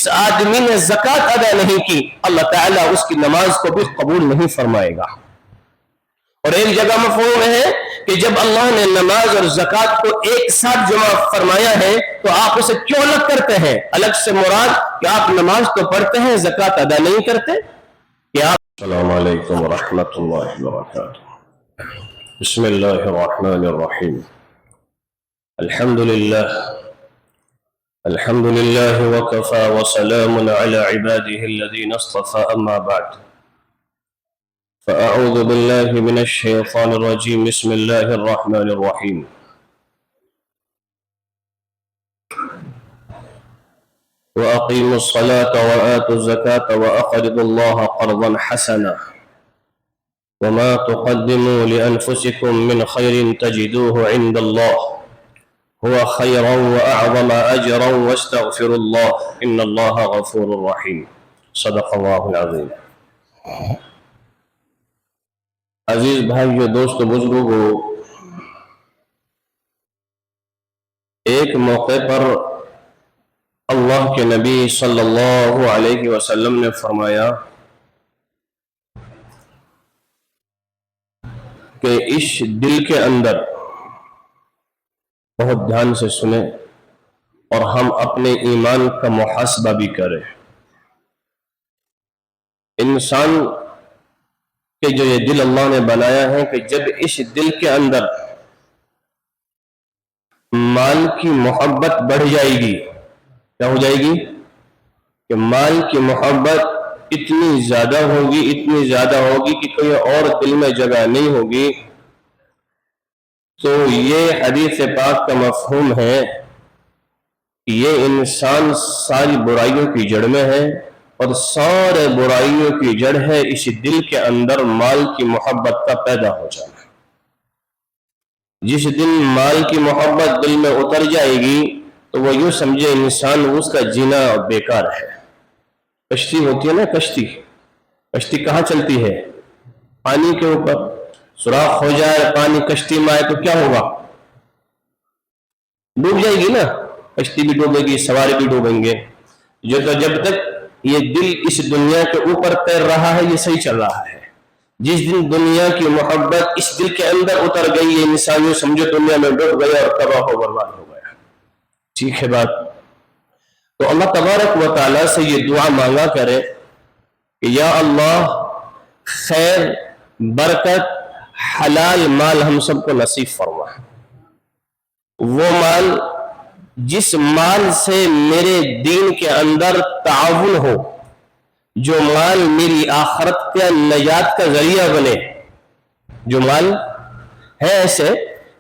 جس آدمی نے زکات ادا نہیں کی اللہ تعالیٰ اس کی نماز کو بھی قبول نہیں فرمائے گا۔ اور ایک جگہ مفہوم ہے کہ جب اللہ نے نماز اور زکات کو ایک ساتھ جمع فرمایا ہے تو آپ اسے کیوں الگ کرتے ہیں؟ الگ سے مراد کہ آپ نماز تو پڑھتے ہیں زکات ادا نہیں کرتے کہ آپ۔ السلام علیکم ورحمۃ اللہ وبرکاتہ۔ بسم اللہ الرحمن الرحیم۔ الحمد للہ وکفى وسلام علی عباده الذین اصطفى اما بعد فأعوذ بالله من الشيطان الرجيم بسم الله الرحمن الرحيم وأقيموا الصلاة وآتوا الزكاة وأقرضوا الله قرضا حسنا وما تقدموا لأنفسكم من خير تجدوه عند الله هو خيرا وأعظم أجرا واستغفروا الله إن الله غفور رحيم صدق الله العظيم۔ عزیز بھائیو، دوستو، بزرگو، ایک موقع پر اللہ کے نبی صلی اللہ علیہ وسلم نے فرمایا کہ اس دل کے اندر بہت دھیان سے سنیں اور ہم اپنے ایمان کا محاسبہ بھی کریں۔ انسان کہ جو یہ دل اللہ نے بنایا ہے کہ جب اس دل کے اندر مال کی محبت بڑھ جائے گی، کیا ہو جائے گی کہ مال کی محبت اتنی زیادہ ہوگی کہ کوئی اور دل میں جگہ نہیں ہوگی، تو یہ حدیث پاک کا مفہوم ہے کہ یہ انسان ساری برائیوں کی جڑ میں ہے، اور سارے برائیوں کی جڑ ہے اس دل کے اندر مال کی محبت کا پیدا ہو جانا۔ جس دن مال کی محبت دل میں اتر جائے گی تو وہ یوں سمجھے انسان اس کا جینا بیکار ہے۔ کشتی ہوتی ہے نا، کشتی کہاں چلتی ہے؟ پانی کے اوپر۔ سوراخ ہو جائے پانی کشتی میں آئے تو کیا ہوگا؟ ڈوب جائے گی نا، کشتی بھی ڈوبے گی، سواری بھی ڈوبیں گے۔ جب تک یہ دل اس دنیا کے اوپر تیر رہا ہے یہ صحیح چل رہا ہے۔ جس دن دنیا کی محبت اس دل کے اندر اتر گئی، یہ انسان یوں سمجھو دنیا میں ڈوب گیا اور تباہ و برباد ہو گیا۔ ٹھیک ہے بات؟ تو اللہ تبارک و تعالیٰ سے یہ دعا مانگا کرے کہ یا اللہ خیر، برکت، حلال مال ہم سب کو نصیب فرما۔ وہ مال جس مال سے میرے دین کے اندر تعاون ہو، جو مال میری آخرت کا نجات کا ذریعہ بنے۔ جو مال ہے ایسے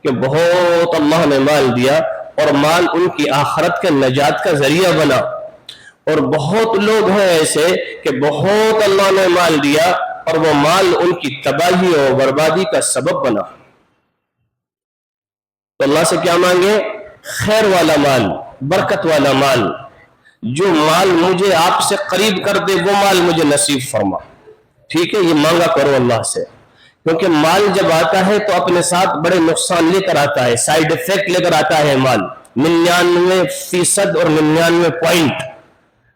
کہ بہت اللہ نے مال دیا اور مال ان کی آخرت کے نجات کا ذریعہ بنا، اور بہت لوگ ہیں ایسے کہ بہت اللہ نے مال دیا اور وہ مال ان کی تباہی اور بربادی کا سبب بنا۔ تو اللہ سے کیا مانگے؟ خیر والا مال، برکت والا مال، جو مال مجھے آپ سے قریب کر دے وہ مال مجھے نصیب فرما۔ ٹھیک ہے، یہ مانگا کرو اللہ سے، کیونکہ مال جب آتا ہے تو اپنے ساتھ بڑے نقصان لے کر آتا ہے، سائیڈ ایفیکٹ لے کر آتا ہے مال۔ 99% اور 99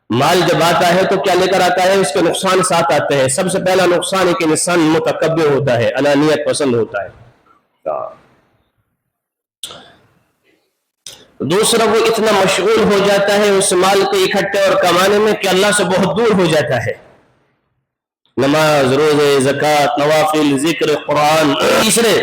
مال جب آتا ہے تو کیا لے کر آتا ہے؟ اس کے نقصان ساتھ آتے ہیں۔ سب سے پہلا نقصان ہے کہ انسان متکبر ہوتا ہے، انانیت پسند ہوتا ہے۔ دوسرا، وہ اتنا مشغول ہو جاتا ہے اس مال کے اکٹھے اور کمانے میں کہ اللہ سے بہت دور ہو جاتا ہے۔ نماز، روزے، زکوٰۃ، نوافل، ذکر، قرآن۔ تیسرے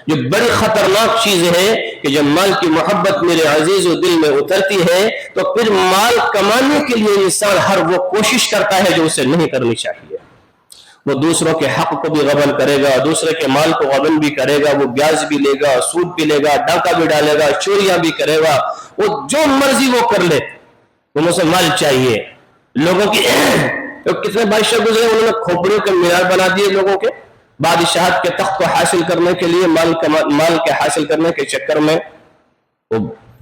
جو بڑی خطرناک چیز ہے کہ جب مال کی محبت میرے عزیز و دل میں اترتی ہے تو پھر مال کمانے کے لیے انسان ہر وہ کوشش کرتا ہے جو اسے نہیں کرنی چاہیے۔ وہ دوسروں کے حق کو بھی غبن کرے گا، دوسرے کے مال کو غبن بھی کرے گا، وہ بیاج بھی لے گا، سود بھی لے گا، ڈاکہ بھی ڈالے گا، چوریاں بھی کرے گا، وہ جو مرضی وہ کر لے، وہ اسے مال چاہیے۔ لوگوں کی کتنے بادشاہ گزرے، انہوں نے کھوپڑیوں کے مینار بنا دیے لوگوں کے، بادشاہت کے تخت کو حاصل کرنے کے لیے، مال کے حاصل کرنے کے چکر میں۔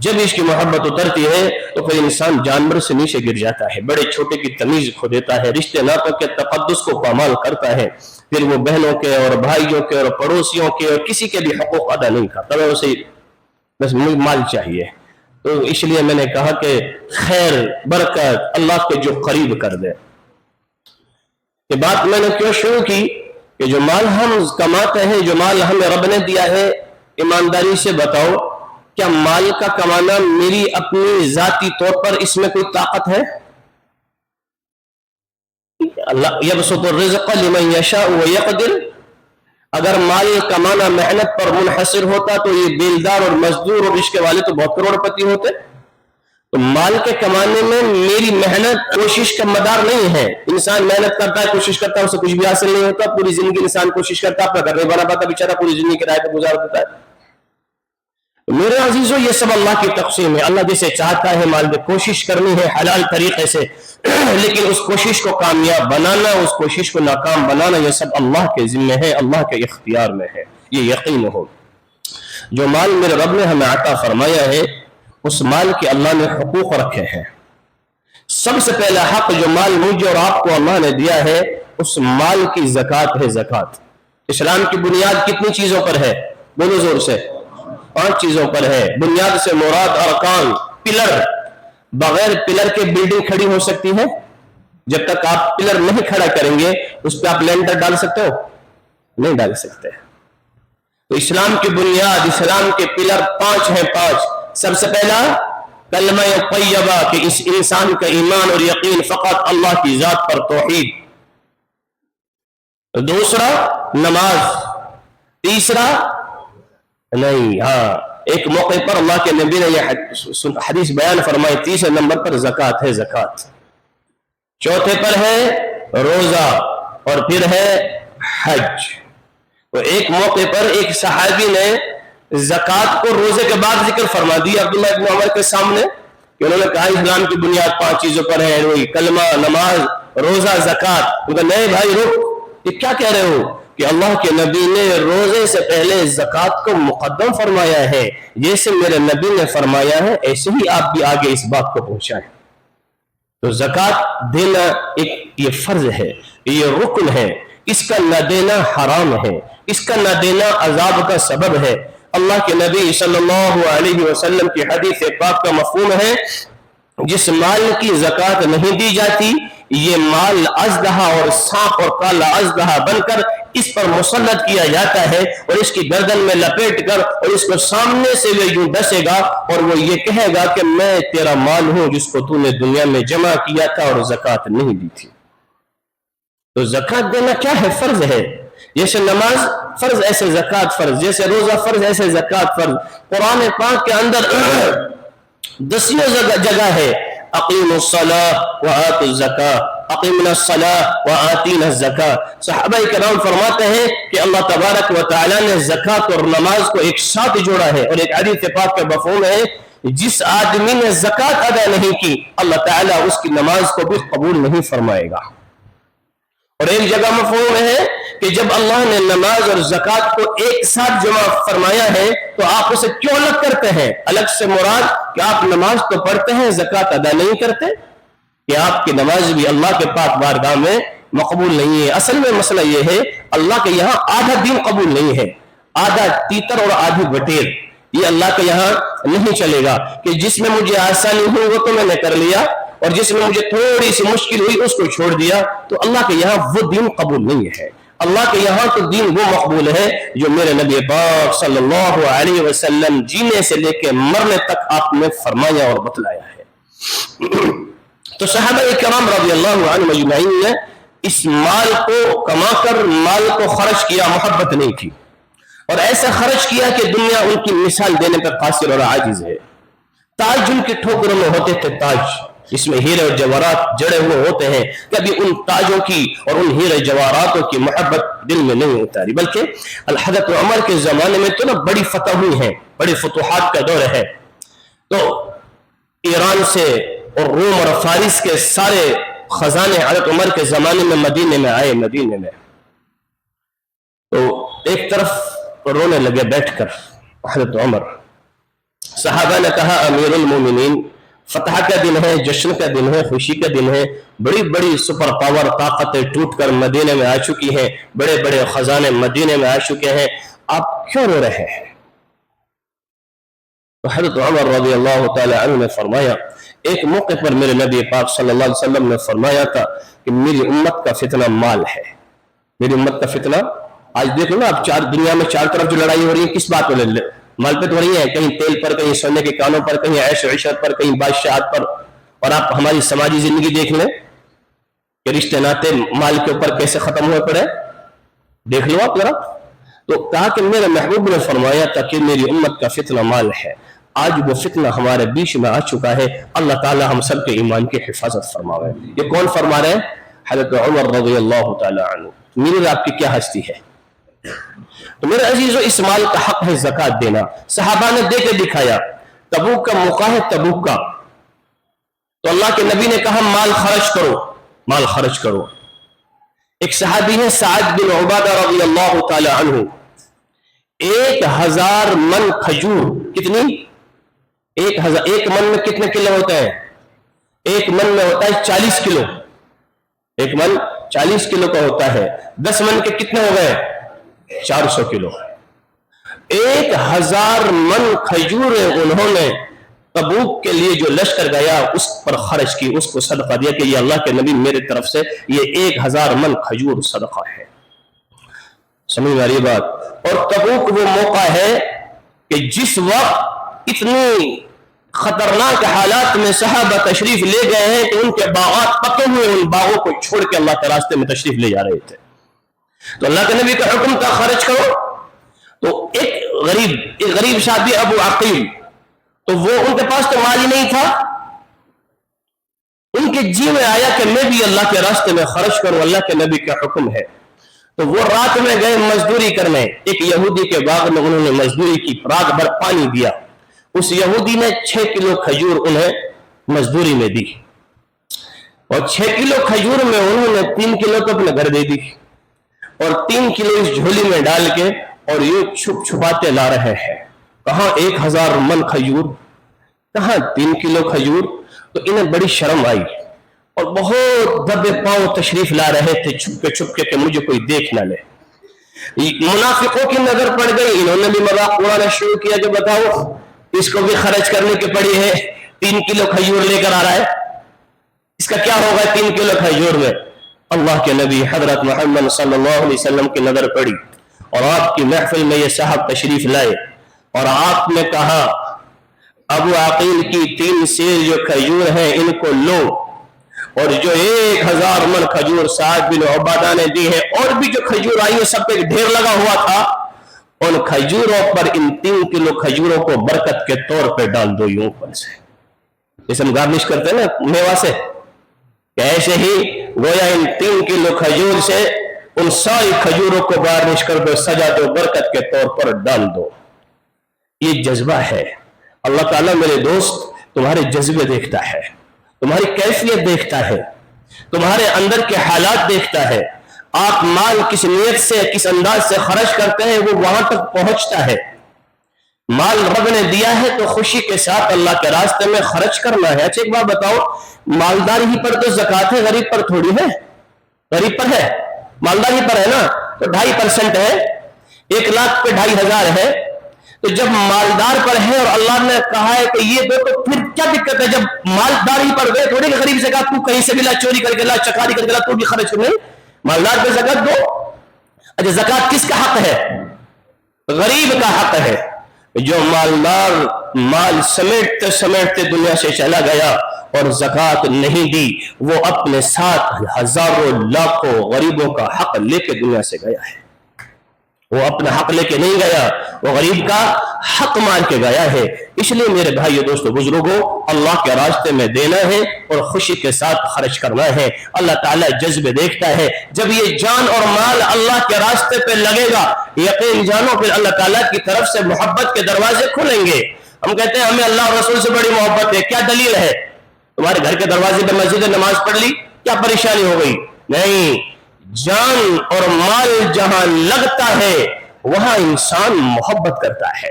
جب اس کی محبت اترتی ہے تو پھر انسان جانور سے نیچے گر جاتا ہے، بڑے چھوٹے کی تمیز کھو دیتا ہے، رشتے ناطوں کے تقدس کو پامال کرتا ہے، پھر وہ بہنوں کے اور بھائیوں کے اور پڑوسیوں کے اور کسی کے بھی حقوق ادا نہیں کرتا، اسے بس مال چاہیے۔ تو اس لیے میں نے کہا کہ خیر برکت اللہ کے جو قریب کر دے. یہ بات میں نے کیوں شروع کی کہ جو مال ہم کماتے ہیں، جو مال ہمیں رب نے دیا ہے، ایمانداری سے بتاؤ کیا مال کا کمانا میری اپنی ذاتی طور پر اس میں کوئی طاقت ہے؟ اللہ یبسط الرزق لمن یشاء ویقدر. اگر مال کمانا محنت پر منحصر ہوتا تو یہ بیلدار اور مزدور اور اس کے والے تو بہت کروڑ پتی ہوتے. تو مال کے کمانے میں میری محنت کوشش کا مدار نہیں ہے. انسان محنت کرتا ہے، کوشش کرتا ہے، اسے کچھ بھی حاصل نہیں ہوتا. پوری زندگی انسان کوشش کرتا ہے، اپنا گھر نہیں بنا پاتا بیچارہ، پوری زندگی کرائے پہ گزار دیتا ہے. میرے عزیزو یہ سب اللہ کی تقسیم ہے. اللہ جسے چاہتا ہے مال میں کوشش کرنی ہے حلال طریقے سے، لیکن اس کوشش کو کامیاب بنانا، اس کوشش کو ناکام بنانا، یہ سب اللہ کے ذمہ ہے، اللہ کے اختیار میں ہے. یہ یقین ہو. جو مال میرے رب نے ہمیں عطا فرمایا ہے اس مال کے اللہ نے حقوق رکھے ہیں. سب سے پہلا حق جو مال مجھے اور آپ کو اللہ نے دیا ہے اس مال کی زکوٰۃ ہے. زکوٰۃ اسلام کی بنیاد کتنی چیزوں پر ہے؟ بولو زور سے. 5 چیزوں پر ہے. بنیاد سے مراد ارکان، پلر. بغیر پلر کے بلڈنگ کھڑی ہو سکتی ہے؟ جب تک آپ پلر نہیں کھڑا کریں گے اس پہ آپ لینٹر ڈال سکتے ہو؟ نہیں ڈال سکتے. تو اسلام کی بنیاد، اسلام کے پلر 5 ہیں. 5. سب سے پہلا کلمہ طیبہ کہ اس انسان کا ایمان اور یقین فقط اللہ کی ذات پر توحید. دوسرا نماز. تیسرا نہیں، ایک موقع پر اللہ کے نبی نے یہ حدیث بیان فرمائی. تیسرے نمبر پر زکوٰۃ ہے. زکوٰۃ. چوتھے پر ہے روزہ اور پھر ہے حج. تو ایک موقع پر ایک صحابی نے زکوٰۃ کو روزے کے بعد ذکر فرما دیا عبداللہ ابن عمر کے سامنے کہ انہوں نے کہا اسلام کی بنیاد 5 چیزوں پر ہے، وہی کلمہ، نماز، روزہ، زکوٰۃ. ان کا نہیں بھائی رک، یہ کیا کہہ رہے ہو کہ اللہ کے نبی نے روزے سے پہلے زکوٰۃ کو مقدم فرمایا ہے. جیسے میرے نبی نے فرمایا ہے ایسے ہی آپ بھی آگے اس بات کو پہنچائیں. تو زکوٰۃ دینا ایک یہ فرض ہے، یہ رکن ہے. اس کا نہ دینا حرام ہے، اس کا نہ دینا عذاب کا سبب ہے. اللہ کے نبی صلی اللہ علیہ وسلم کی حدیث پاک کا مفہوم ہے جس مال کی زکوٰۃ نہیں دی جاتی یہ مال اژدہا اور سانپ اور کالا اژدہا بن کر اس پر مسلط کیا جاتا ہے اور اس کی گردن میں لپیٹ کر اور اس کو سامنے سے وہ یوں ڈسے گا اور وہ یہ کہے گا کہ میں تیرا مال ہوں جس کو تو نے دنیا میں جمع کیا تھا اور زکوٰۃ نہیں دی تھی. تو زکوٰۃ دینا کیا ہے؟ فرض ہے. جیسے نماز فرض ایسے زکوٰۃ فرض، جیسے روزہ فرض ایسے زکوٰۃ فرض. قرآن پاک کے اندر 10 جگہ ہے اقیموا الصلاۃ وآتوا الزکاۃ، اقیمنا الصلاۃ وآتینا الزکاۃ. صحابہ کرام فرماتے ہیں کہ اللہ تبارک و تعالی نے زکوٰۃ اور نماز کو ایک ساتھ جوڑا ہے. اور ایک حدیث پاک کا مفہوم ہے جس آدمی نے زکوٰۃ ادا نہیں کی اللہ تعالیٰ اس کی نماز کو بھی قبول نہیں فرمائے گا. اور ایک جگہ مفہوم ہے کہ جب اللہ نے نماز اور زکوٰۃ کو ایک ساتھ جمع فرمایا ہے تو آپ اسے کیوں الگ کرتے ہیں؟ الگ سے مراد کہ آپ نماز تو پڑھتے ہیں زکوٰۃ ادا نہیں کرتے، کہ آپ کی نماز بھی اللہ کے پاک بارگاہ میں مقبول نہیں ہے. اصل میں مسئلہ یہ ہے اللہ کے یہاں آدھا دین قبول نہیں ہے، آدھا تیتر اور آدھی بٹیر. یہ اللہ کے یہاں نہیں چلے گا کہ جس میں مجھے آسانی ہوئی وہ تو میں نے کر لیا اور جس میں مجھے تھوڑی سی مشکل ہوئی اس کو چھوڑ دیا. تو اللہ کے یہاں وہ دین قبول نہیں ہے. اللہ کے یہاں تو دین وہ مقبول ہے جو میرے نبی پاک صلی اللہ علیہ وسلم جینے سے لے کے مرنے تک آپ نے فرمایا اور بتلایا ہے. تو صحابہ کرام رضی اللہ عنہم اجمعین نے اس مال کو کما کر مال کو خرچ کیا، محبت نہیں کی، اور ایسا خرچ کیا کہ دنیا ان کی مثال دینے پر قاصر اور عاجز ہے. تاج جن کے ٹھوکروں میں ہوتے تھے، تاج اس میں ہیرے اور جواہرات جڑے ہوئے ہوتے ہیں، کبھی ان تاجوں کی اور ان ہیرے جواہراتوں کی محبت دل میں نہیں اتاری. بلکہ حضرت عمر کے زمانے میں تو بڑی فتح ہوئی ہیں، بڑی فتوحات کا دور ہے. تو ایران سے اور روم اور فارس کے سارے خزانے حضرت عمر کے زمانے میں مدینے میں آئے. مدینے میں تو ایک طرف رونے لگے بیٹھ کر حضرت عمر. صحابہ نے کہا امیر المومنین فتح کا دن ہے، جشن کا دن ہے، خوشی کا دن ہے، بڑی بڑی سپر پاور طاقتیں ٹوٹ کر مدینے میں آ چکی ہیں، بڑے بڑے خزانے مدینے میں آ چکے ہیں، آپ کیوں رو رہے ہیں؟ تو حضرت عمر رضی اللہ تعالی عنہ نے فرمایا، ایک موقع پر میرے نبی پاک صلی اللہ علیہ وسلم نے فرمایا تھا کہ میری امت کا فتنہ مال ہے، میری امت کا فتنہ۔ آج دیکھ لو نا، اب دنیا میں چار طرف جو لڑائی ہو رہی ہے کس بات پہ؟ مال پہ تو ہو رہی ہے، کہیں تیل پر، کہیں سونے کے کانوں پر، کہیں عیش و عشرت پر، کہیں بادشاہت پر۔ اور آپ ہماری سماجی زندگی دیکھ لیں کہ رشتے ناطے مال کے اوپر کیسے ختم ہوئے پڑے، دیکھ لو آپ ذرا۔ تو کہا کہ میرے محبوب نے فرمایا تھا کہ میری امت کا فتنہ مال ہے، آج وہ فتنہ ہمارے بیچ میں آ چکا ہے، اللہ تعالی ہم سب کے ایمان کی حفاظت فرماوے۔ یہ کون فرما رہے ہیں؟ حضرت عمر رضی اللہ تعالی عنہ۔ میری آپ کی کیا ہستی ہے؟ تو میرے عزیزو، اس مال کا حق ہے زکوٰۃ دینا۔ صحابہ نے دے کے دکھایا۔ تبوک کا موقع ہے، تبوک کا، تو اللہ کے نبی نے کہا مال خرچ کرو، مال خرچ کرو۔ ایک صحابی ہے سعد بن عبادہ رضی اللہ تعالی عنہ، 1000 من کھجور، کتنی؟ 1000۔ 1 من میں کتنے کلو ہوتا ہے؟ 1 من میں ہوتا ہے 40 کلو، 1 من 40 کلو کا ہوتا ہے۔ 10 من کے کتنے ہو گئے؟ 400 کلو۔ 1000 من کھجور انہوں نے تبوک کے لیے جو لشکر گیا اس پر خرچ کی، اس کو صدقہ دیا کہ یہ اللہ کے نبی میرے طرف سے یہ 1000 من کھجور صدقہ ہے۔ سمجھ میں آ رہی بات؟ اور تبوک وہ موقع ہے کہ جس وقت اتنی خطرناک حالات میں صحابہ تشریف لے گئے ہیں کہ ان کے باغات پکے ہوئے، ان باغوں کو چھوڑ کے اللہ کے راستے میں تشریف لے جا رہے تھے۔ تو اللہ کے نبی کا حکم تھا خرچ کرو۔ تو ایک غریب صحابی ابو عقیل، تو وہ ان کے پاس تو مال ہی نہیں تھا، ان کے جی میں آیا کہ میں بھی اللہ کے راستے میں خرچ کروں، اللہ کے نبی کا حکم ہے۔ تو وہ رات میں گئے مزدوری کرنے، ایک یہودی کے باغ میں انہوں نے مزدوری کی، رات بھر پانی دیا۔ اس یہودی نے 6 کلو کھجور انہیں مزدوری میں دی، اور 6 کلو کھجور میں انہوں نے 3 کلو تو اپنے گھر دے دی، اور 3 کلو اس جھولی میں ڈال کے اور یہ چھپ چھپاتے لا رہے ہیں۔ کہاں 1000 من کھجور، کہاں 3 کلو کھجور۔ تو انہیں بڑی شرم آئی اور بہت دبے پاؤں تشریف لا رہے تھے چھپ کے کہ مجھے کوئی دیکھ نہ لے۔ منافقوں کی نظر پڑ گئی، انہوں نے بھی مذاق اڑانا شروع کیا کہ بتاؤ اس کو بھی خرچ کرنے کی پڑی ہے، 3 کلو کھجور لے کر آ رہا ہے، اس کا کیا ہوگا 3 کلو کھجور میں؟ اللہ کے نبی حضرت محمد صلی اللہ علیہ وسلم کی نظر پڑی اور آپ کی محفل میں یہ صاحب تشریف لائے، اور آپ نے کہا ابو عقیل کی 3 سیر جو کھجور ہیں ان کو لو، اور جو 1000 من کھجور سعد بن عبادہ نے دی ہے، اور بھی جو کھجور آئی ہیں سب پہ ڈھیر لگا ہوا تھا، ان کھجوروں پر ان 3 کلو کھجوروں کو برکت کے طور پہ ڈال دو یوں پر سے، جیسے ہم گارنش کرتے ہیں نا میوہ سے، کہ ایسے ہی گویا ان 3 کلو کھجور سے ان ساری کھجوروں کو گارنش کر دو، سجا دو، برکت کے طور پر ڈال دو۔ یہ جذبہ ہے۔ اللہ تعالیٰ میرے دوست تمہارے جذبے دیکھتا ہے، تمہاری کیفیت دیکھتا ہے، تمہارے اندر کے حالات دیکھتا ہے۔ آپ مال کس نیت سے، کس انداز سے خرچ کرتے ہیں وہ وہاں تک پہنچتا ہے۔ مال رب نے دیا ہے تو خوشی کے ساتھ اللہ کے راستے میں خرچ کرنا ہے۔ اچھا ایک بات بتاؤ، مالدار ہی پر تو زکوٰۃ ہے، غریب پر تھوڑی ہے۔ غریب پر ہے، مالدار ہی پر ہے نا، تو 2.5% ہے، 1 لاکھ پہ 2.500 ہے۔ تو جب مالدار پر ہے اور اللہ نے کہا ہے کہ یہ دو، تو پھر کیا دقت ہے؟ جب مالدار ہی پر گئے تھوڑی کہ غریب سے کہا تو کہیں سے بھی لا، چوری کر کے لا، چکاری کر کے لا، تو بھی خرچ نہیں، مالدار پہ زکوٰۃ دو۔ اچھا زکوٰۃ کس کا حق ہے؟ غریب کا حق ہے۔ جو مالدار مال سمیٹتے سمیٹتے دنیا سے چلا گیا اور زکوٰۃ نہیں دی، وہ اپنے ساتھ ہزاروں لاکھوں غریبوں کا حق لے کے دنیا سے گیا ہے۔ وہ اپنا حق لے کے نہیں گیا، وہ غریب کا حق مان کے گیا ہے۔ اس لیے میرے بھائیو دوستو بزرگوں، اللہ کے راستے میں دینا ہے اور خوشی کے ساتھ خرچ کرنا ہے۔ اللہ تعالیٰ جذبے دیکھتا ہے۔ جب یہ جان اور مال اللہ کے راستے پہ لگے گا، یقین جانو پھر اللہ تعالیٰ کی طرف سے محبت کے دروازے کھلیں گے۔ ہم کہتے ہیں ہمیں اللہ اور رسول سے بڑی محبت ہے، کیا دلیل ہے؟ تمہارے گھر کے دروازے پہ مسجد نماز پڑھ لی، کیا پریشانی ہو گئی؟ نہیں، جان اور مال جہاں لگتا ہے وہاں انسان محبت کرتا ہے۔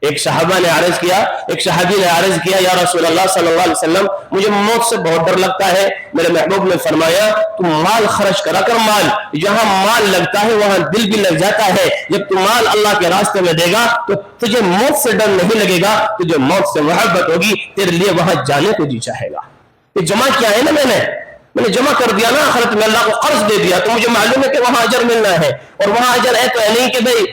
ایک صحابی نے عرض کیا یا رسول اللہ صلی اللہ علیہ وسلم مجھے موت سے بہت ڈر لگتا ہے. میرے محبوب نے فرمایا تم مال خرچ کرا کر. مال جہاں مال لگتا ہے وہاں دل بھی لگ جاتا ہے. جب تم مال اللہ کے راستے میں دے گا تو تجھے موت سے ڈر نہیں لگے گا, تجھے موت سے محبت ہوگی, تیرے لیے وہاں جانے کو جی چاہے گا. یہ جمع کیا ہے نا, میں نے جمع کر دیا نا آخرت میں, اللہ کو قرض دے دیا, تو مجھے معلوم ہے کہ وہاں اجر ملنا ہے. اور وہاں اجر ہے تو نہیں کہ بھئی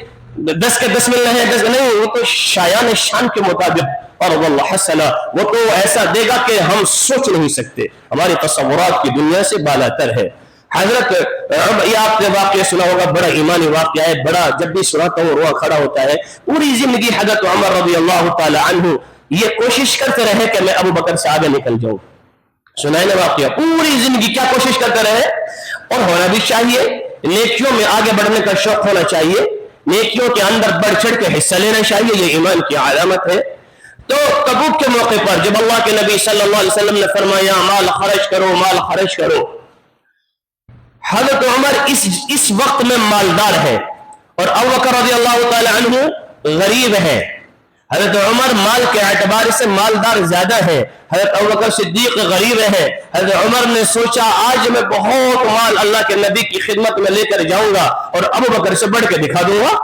10 کے 10 ملنا ہے, 10 نہیں, وہ تو شایان شان کے مطابق, اور واللہ حسنا, وہ تو ایسا دے گا کہ ہم سوچ نہیں سکتے, ہماری تصورات کی دنیا سے بالا تر ہے. حضرت یہ آپ نے واقعہ سنا ہوگا, بڑا ایمانی واقعہ ہے, بڑا جب بھی سناتا ہوں روح کھڑا ہوتا ہے. پوری زندگی حضرت عمر رضی اللہ تعالی عنہ یہ کوشش کرتے رہے کہ میں ابو بکر سے آگے نکل جاؤں. سنائے نا واقعہ, پوری زندگی کیا کوشش کرتے رہے, اور ہونا بھی چاہیے, نیکیوں میں آگے بڑھنے کا شوق ہونا چاہیے, نیکیوں کے اندر بڑھ چڑھ کے حصہ لینا چاہیے, یہ ایمان کی علامت ہے. تو تبوک کے موقع پر جب اللہ کے نبی صلی اللہ علیہ وسلم نے فرمایا مال خرچ کرو, مال خرچ کرو, حضرت عمر اس وقت میں مالدار ہے اور ابو بکر رضی اللہ تعالی عنہ غریب ہے. حضرت عمر مال کے اعتبار سے مالدار زیادہ ہے, حضرت ابو بکر صدیق غریب ہے. حضرت عمر نے سوچا آج میں بہت مال اللہ کے نبی کی خدمت میں لے کر جاؤں گا اور ابو بکر سے بڑھ کے دکھا دوں گا.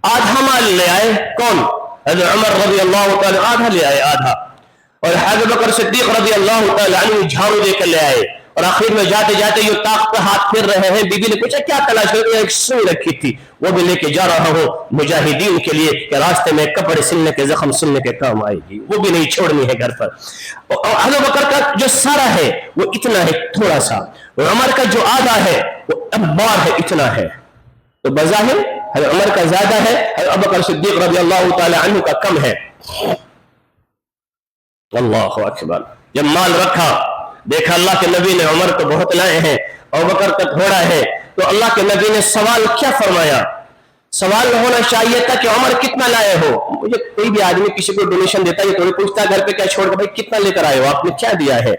آدھا مال لے آئے, کون؟ حضرت عمر رضی اللہ تعالی آدھا لے آئے, آدھا. اور حضرت بکر صدیق رضی اللہ تعالی عنہ جھاڑو دے کر لے آئے. اور آخر میں جاتے جاتے یہ طاق پہ ہاتھ پھر رہے ہیں. بی بی نے پوچھا کیا تلاش ہے؟ ایک سوئی رکھی تھی, وہ بھی لے کے جا رہا ہوں مجاہدین کے لیے کہ راستے میں کپڑے سلنے کے, زخم سلنے کے کام آئے گی, وہ بھی نہیں چھوڑنی ہے گھر پر. حضرت بکر کا جو سارا ہے وہ اتنا ہے تھوڑا سا, اور عمر کا جو آدھا ہے وہ ابار ہے, اتنا ہے. تو بظاہر حضرت عمر کا زیادہ ہے, ابو بکر صدیق رضی اللہ تعالی عنہ کا کم ہے. اللہ اکبر. جب مال رکھا دیکھا اللہ کے نبی نے عمر کو بہت لائے ہیں, ابو بکر کا تھوڑا ہے, تو اللہ کے نبی نے سوال کیا فرمایا؟ سوال ہونا چاہیے تھا کہ عمر کتنا لائے ہو. مجھے کوئی بھی آدمی کسی کو ڈونیشن دیتا ہے یہ تھوڑی پوچھتا ہے گھر پہ کیا چھوڑ کر بھائی کتنا لے کر آئے ہو, آپ نے کیا دیا ہے.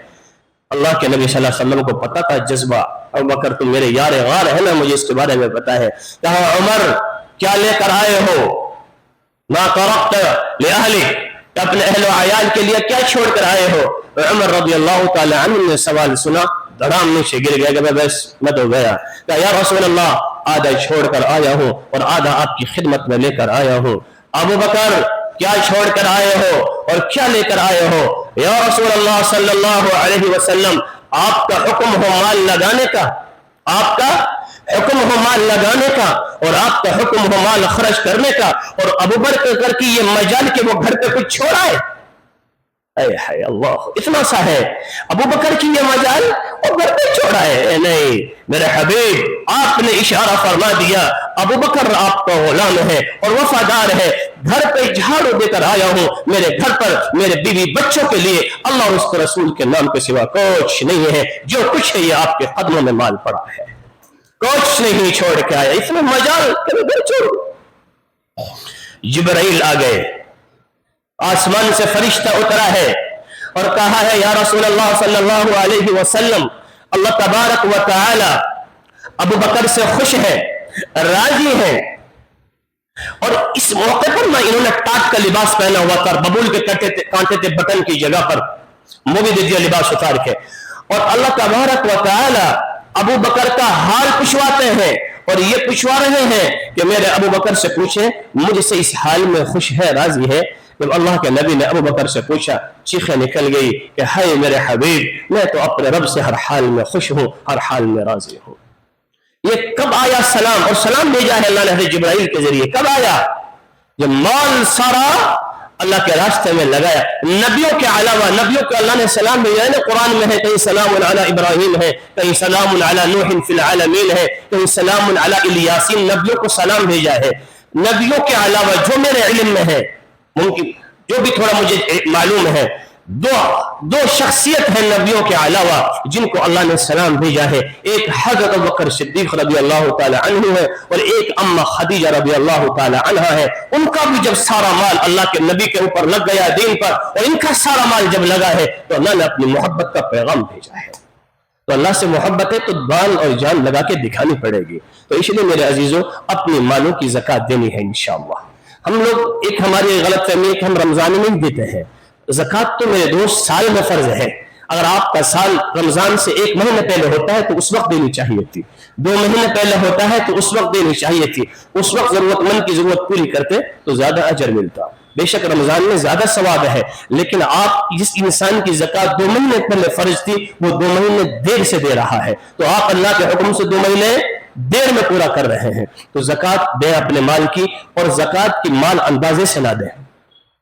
اللہ کے نبی صلی اللہ علیہ وسلم کو پتا تھا جذبہ, ابو بکر تم میرے یار غار ہے نا, مجھے اس کے بارے میں پتا ہے. کہا عمر کیا لے کر آئے ہو؟ ما ترکت لأہلک, اپنے اہل و عیال کے لیے کیا چھوڑ کر آئے ہو؟ عمر رضی اللہ تعالی عنہ نے سوال سنا, دھڑام نیچے گر گیا کہ بس میں تو گیا. کہا یا رسول اللہ آدھا چھوڑ کر آیا ہوں اور آدھا آپ کی خدمت میں لے کر آیا ہوں. ابو بکر کیا چھوڑ کر آئے ہو اور کیا لے کر آئے ہو؟ یا رسول اللہ صلی اللہ علیہ وسلم آپ کا حکم ہو مال لگانے کا, آپ کا حکم ہو مال لگانے کا, اور آپ کا حکم ہو مال خرچ کرنے کا, اور ابو بکر کی یہ مجال کہ وہ گھر پہ کچھ چھوڑائے. اے اللہ, اتنا سا ہے ابو بکر کی یہ مجال اور گھر پہ چھوڑائے. نہیں میرے حبیب, آپ نے اشارہ فرما دیا ابو بکر آپ کا غلام ہے اور وفادار ہے, گھر پہ جھاڑو دے کر آیا ہوں, میرے گھر پر میرے بیوی بچوں کے لیے اللہ اور اس کے رسول کے نام کے سوا کچھ نہیں ہے, جو کچھ ہے یہ آپ کے قدموں میں مال پڑا ہے, کچھ نہیں چھوڑ کے آیا. اتنا مجال چھوڑو. جبرائیل آ گئے, آسمان سے فرشتہ اترا ہے اور کہا ہے یا رسول اللہ صلی اللہ علیہ وسلم اللہ تبارک و تعالی ابو بکر سے خوش ہے, راضی ہے, اور اس موقع پر میں انہوں نے ٹاٹ کا لباس پہنا ہوا تھا, ببول کے کانٹے تھے بٹن کی جگہ پر, وہ بھی دے دیا لباس اتار کے, اور اللہ تبارک و تعالی ابو بکر کا حال پوچھواتے ہیں اور یہ پوچھوا رہے ہیں کہ میرے ابو بکر سے پوچھیں مجھ سے اس حال میں خوش ہے, راضی ہے. جب اللہ کے نبی نے ابو بکر سے پوچھا چیخیں نکل گئی کہ ہائے میرے حبیب, میں تو اپنے رب سے ہر حال میں خوش ہوں, ہر حال میں راضی ہوں. یہ کب آیا سلام, اور سلام بھیجا ہے اللہ نے حضرت جبرائیل کے ذریعے, کب آیا؟ جب مال سارا اللہ کے راستے میں لگایا. نبیوں کے علاوہ نبیوں کو اللہ نے سلام بھیجا ہے نا, قرآن میں ہے کہیں سلام علی ابراہیم ہے, کہیں سلام علی نوح فی العالمین ہے, کہیں سلام علی الیاسین. نبیوں کو سلام بھیجا ہے. نبیوں کے علاوہ جو میرے علم میں ہے, ممکن جو بھی تھوڑا مجھے معلوم ہے, دو شخصیت ہیں نبیوں کے علاوہ جن کو اللہ نے سلام بھیجا ہے. ایک حضرت ابو بکر صدیق رضی اللہ تعالی عنہ ہے اور ایک اما خدیجہ رضی اللہ تعالی عنہا ہے. ان کا بھی جب سارا مال اللہ کے نبی کے اوپر لگ گیا دین پر, اور ان کا سارا مال جب لگا ہے تو اللہ نے اپنی محبت کا پیغام بھیجا ہے. تو اللہ سے محبت ہے تو بال اور جان لگا کے دکھانی پڑے گی. تو اس لیے میرے عزیزوں اپنے مالوں کی زکات دینی ہے انشاءاللہ. ہم لوگ ایک ہماری غلط فہمی ہے کہ ہم رمضان میں نہیں دیتے ہیں. زکوٰۃ تو میرے دوست سال میں فرض ہے. اگر آپ کا سال رمضان سے 1 مہینے پہلے ہوتا ہے تو اس وقت دینی چاہیے تھی. 2 مہینے پہلے ہوتا ہے تو اس وقت دینی چاہیے تھی. اس وقت ضرورت مند کی ضرورت پوری کرتے تو زیادہ اجر ملتا. بے شک رمضان میں زیادہ ثواب ہے، لیکن آپ جس انسان کی زکوٰۃ 2 مہینے پہلے فرض تھی وہ 2 مہینے دیر سے دے رہا ہے، تو آپ اللہ کے حکم سے 2 مہینے دیر میں پورا کر رہے ہیں. تو زکوٰۃ دیں اپنے مال کی، اور زکوٰۃ کی مال اندازے سے نہ دیں،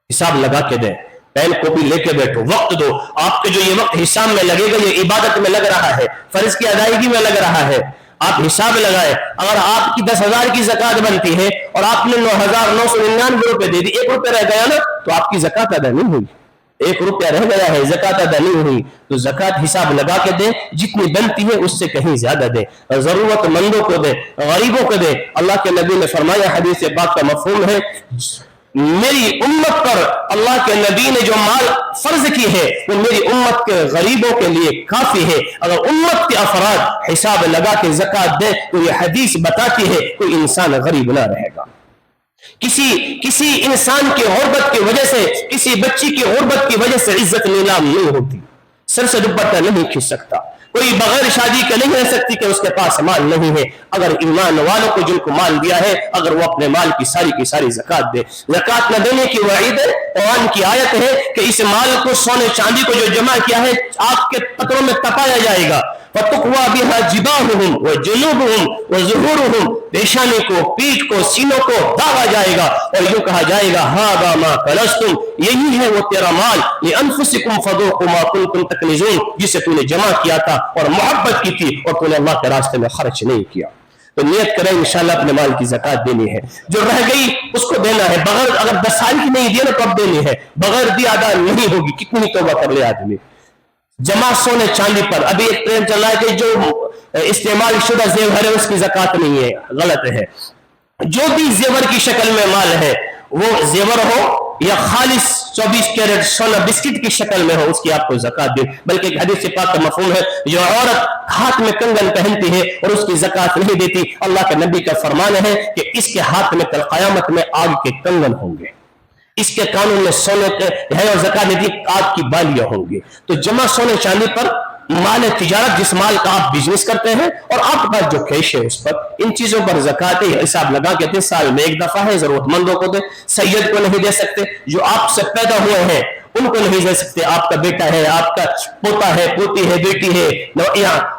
حساب لگا کے دیں. پین کاپی لے کے بیٹھو، وقت دو. آپ کے جو یہ وقت حساب میں لگے گا یہ عبادت میں لگ رہا ہے، فرض کی ادائیگی میں لگ رہا ہے. آپ حساب لگائے. اگر آپ کی 10,000 کی زکوٰۃ بنتی ہے اور آپ نے 9,999 روپے دے دی، 1 روپے رہ گیا نا، تو آپ کی زکوٰۃ ادا نہیں ہوئی. 1 روپیہ رہ گیا ہے، زکوٰۃ ادا نہیں ہوئی. تو زکوٰۃ حساب لگا کے دیں، جتنی بنتی ہے اس سے کہیں زیادہ دیں. ضرورت مندوں کو دیں، غریبوں کو دیں. اللہ کے نبی نے فرمایا، حدیث پاک کا مفہوم ہے، میری امت پر اللہ کے نبی نے جو مال فرض کی ہے وہ میری امت کے غریبوں کے لیے کافی ہے. اگر امت کے افراد حساب لگا کے زکوٰۃ دے تو یہ حدیث بتاتی ہے کوئی انسان غریب نہ رہے گا. کسی انسان کی غربت کی وجہ سے، کسی بچی کی غربت کی وجہ سے عزت نیلام نہیں ہوتی. سر سے دوپٹہ نہیں کھینچ سکتا. کوئی بغیر شادی کے نہیں رہ سکتی کہ اس کے پاس مال نہیں ہے. اگر ایمان والوں کو جن کو مال دیا ہے، اگر وہ اپنے مال کی ساری زکوٰۃ دے. زکوٰۃ نہ دینے کی وعید ہے. قرآن کی آیت ہے کہ اس مال کو، سونے چاندی کو جو جمع کیا ہے، آگ کے پتروں میں تپایا جائے گا. فَتُقْوَى بِهَا جِبَاهُهُمْ وَجُنُوبُهُمْ وَظُهُورُهُمْ، پیشانی کو، پیٹھ کو، سینوں کو داغا جائے گا اور یوں کہا جائے گا هَذَا مَا كَنَزْتُمْ، یہی ہے وہ تیرا مال، لِأَنفُسِكُمْ فَذُوقُوا مَا كُنتُمْ تَكْنِزُونَ، جسے تو نے جمع کیا تھا اور محبت کی تھی اور تو نے اللہ کے راستے میں خرچ نہیں کیا. تو نیت کریں انشاءاللہ اپنے مال کی زکوٰۃ دینی ہے. جو رہ گئی اس کو دینا ہے. بغیر، اگر 10 سال کی نہیں دی نا تو اب دینی ہے. بغیر دی ادا نہیں ہوگی. کتنی توبہ کر لے آدمی. جمع سونے چاندی پر ابھی ایک ٹرینڈ چل رہا ہے کہ جو استعمال شدہ زیور ہے اس کی زکوٰۃ نہیں ہے. غلط ہے. جو بھی زیور کی شکل میں مال ہے، وہ زیور ہو یا خالص 24 کیرٹ سونا بسکٹ کی شکل میں ہو، اس کی آپ کو زکوٰۃ دیں. بلکہ ایک حدیث پاک کا مفہوم ہے، جو عورت ہاتھ میں کنگن پہنتی ہے اور اس کی زکوٰۃ نہیں دیتی، اللہ کے نبی کا فرمان ہے کہ اس کے ہاتھ میں کل قیامت میں آگ کے کنگن ہوں گے. اس کے قانون میں سونے کے ہے اور زکوٰۃ نہیں دی، آگ کی بالیاں ہوں گی. تو جمع سونے چاندی پر، مال تجارت جس مال کا آپ بزنس کرتے ہیں اور آپ کے پاس جو کیش ہے اس پر، ان چیزوں پر زکوٰۃ حساب لگا کے دیں. سال میں 1 دفعہ ہے، ضرورت مندوں کو دیں. سید کو نہیں دے سکتے، جو آپ سے پیدا ہوئے ہیں ان کو نہیں دے سکتے. آپ کا بیٹا ہے، آپ کا پوتا ہے، پوتی ہے، بیٹی ہے،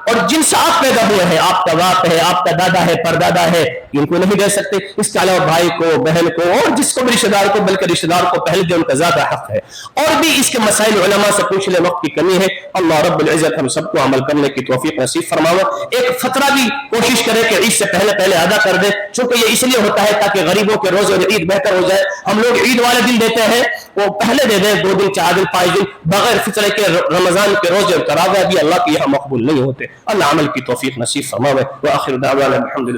اور جن سے آپ پیدا ہوئے ہیں، آپ کا باپ ہے، آپ کا دادا ہے، پردادا ہے، ان کو نہیں دے سکتے. اس کے علاوہ بھائی کو، بہن کو، اور جس کو بھی رشتہ دار کو، بلکہ رشتہ دار کو پہلے دے، ان کا زیادہ حق ہے. اور بھی اس کے مسائل علماء سے پوچھ لیں، وقت کی کمی ہے. اللہ رب العزت ہم سب کو عمل کرنے کی توفیق نصیب فرماوے. ایک فطرہ بھی کوشش کرے کہ عید سے پہلے ادا کر دے، چونکہ یہ اس لیے ہوتا ہے تاکہ غریبوں کے روزے اور عید بہتر ہو جائے. ہم لوگ عید والے دن دیتے ہیں، وہ پہلے دے دیں، 2 دن 4 دن 5 دن. بغیر فطرے کے رمضان کے روزے اور تراویح بھی اللہ کے یہاں مقبول نہیں ہوتے. اللہ عمل کی توفیق نصیب فرماوے. وآخر دعوانا الحمدللہ.